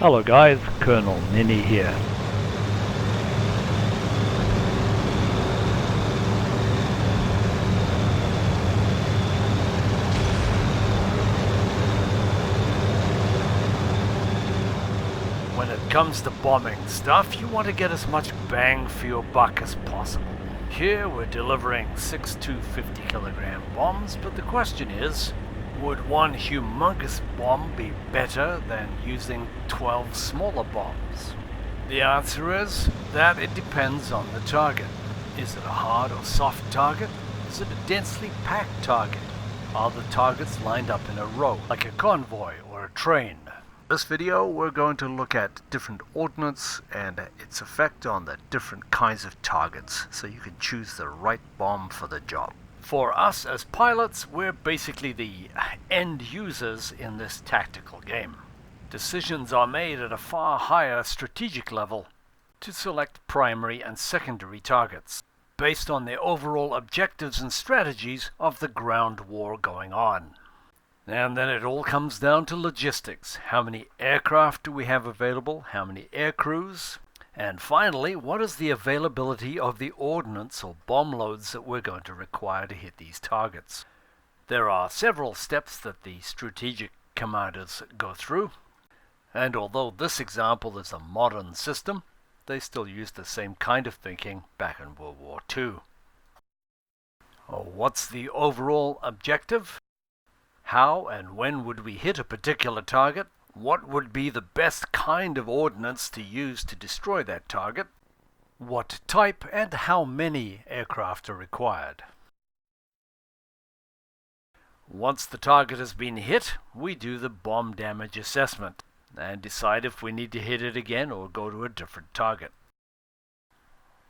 Hello guys, ColNinny here. When it comes to bombing stuff, you want to get as much bang for your buck as possible. Here we're delivering 6 250 kilogram bombs, but the question is, would one humongous bomb be better than using 12 smaller bombs? The answer is that it depends on the target. Is it a hard or soft target? Is it a densely packed target? Are the targets lined up in a row, like a convoy or a train? In this video we're going to look at different ordnance and its effect on the different kinds of targets, so you can choose the right bomb for the job. For us as pilots, we're basically the end users in this tactical game. Decisions are made at a far higher strategic level to select primary and secondary targets, based on the overall objectives and strategies of the ground war going on. And then it all comes down to logistics. How many aircraft do we have available? How many air crews? And finally, what is the availability of the ordnance or bomb loads that we're going to require to hit these targets? There are several steps that the strategic commanders go through, and although this example is a modern system, they still use the same kind of thinking back in World War II. What's the overall objective? How and when would we hit a particular target? What would be the best kind of ordnance to use to destroy that target? What type and how many aircraft are required? Once the target has been hit, we do the bomb damage assessment and decide if we need to hit it again or go to a different target.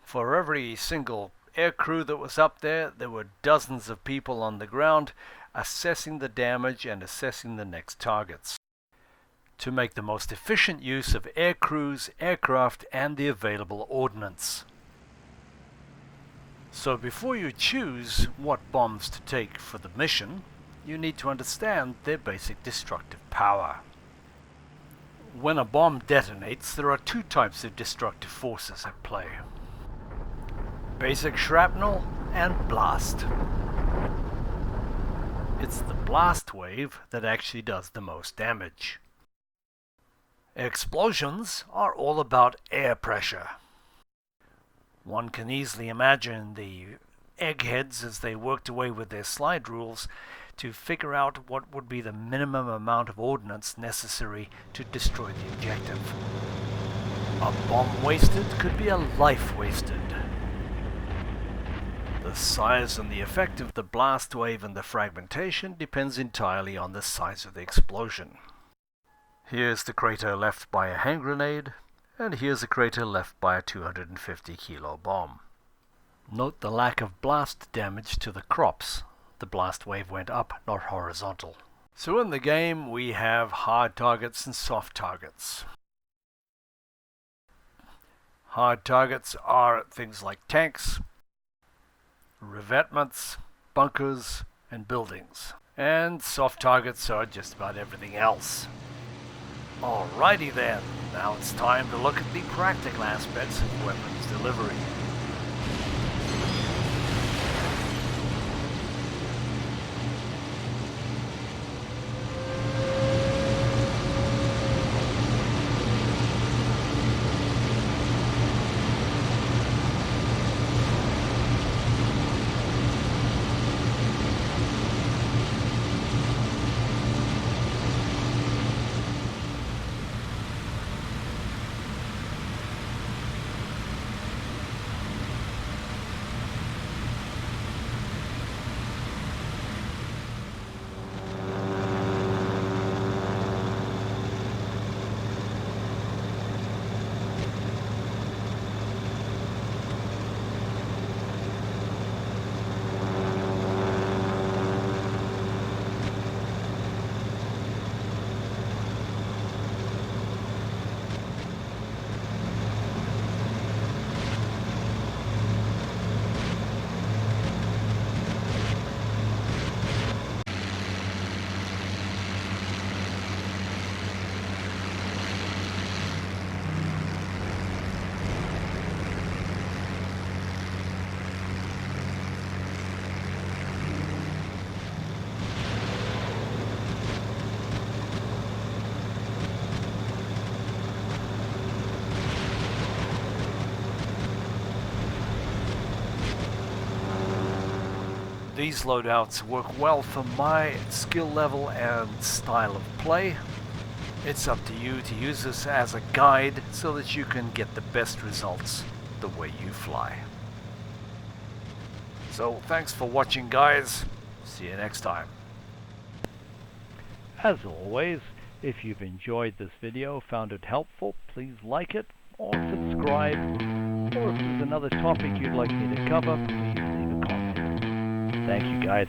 For every single aircrew that was up there, there were dozens of people on the ground assessing the damage and assessing the next targets, to make the most efficient use of air crews, aircraft, and the available ordnance. So before you choose what bombs to take for the mission, you need to understand their basic destructive power. When a bomb detonates, there are two types of destructive forces at play: basic shrapnel and blast. It's the blast wave that actually does the most damage. Explosions are all about air pressure. One can easily imagine the eggheads as they worked away with their slide rules to figure out what would be the minimum amount of ordnance necessary to destroy the objective. A bomb wasted could be a life wasted. The size and the effect of the blast wave and the fragmentation depends entirely on the size of the explosion. Here's the crater left by a hand grenade, and here's a crater left by a 250 kilo bomb. Note the lack of blast damage to the crops. The blast wave went up, not horizontal. So in the game we have hard targets and soft targets. Hard targets are things like tanks, revetments, bunkers, and buildings. And soft targets are just about everything else. Alrighty then, now it's time to look at the practical aspects of weapons delivery. These loadouts work well for my skill level and style of play. It's up to you to use this as a guide so that you can get the best results the way you fly. So thanks for watching, guys. See you next time. As always, if you've enjoyed this video, found it helpful, please like it or subscribe. Or if there's another topic you'd like me to cover, please leave a comment. Thank you, guys.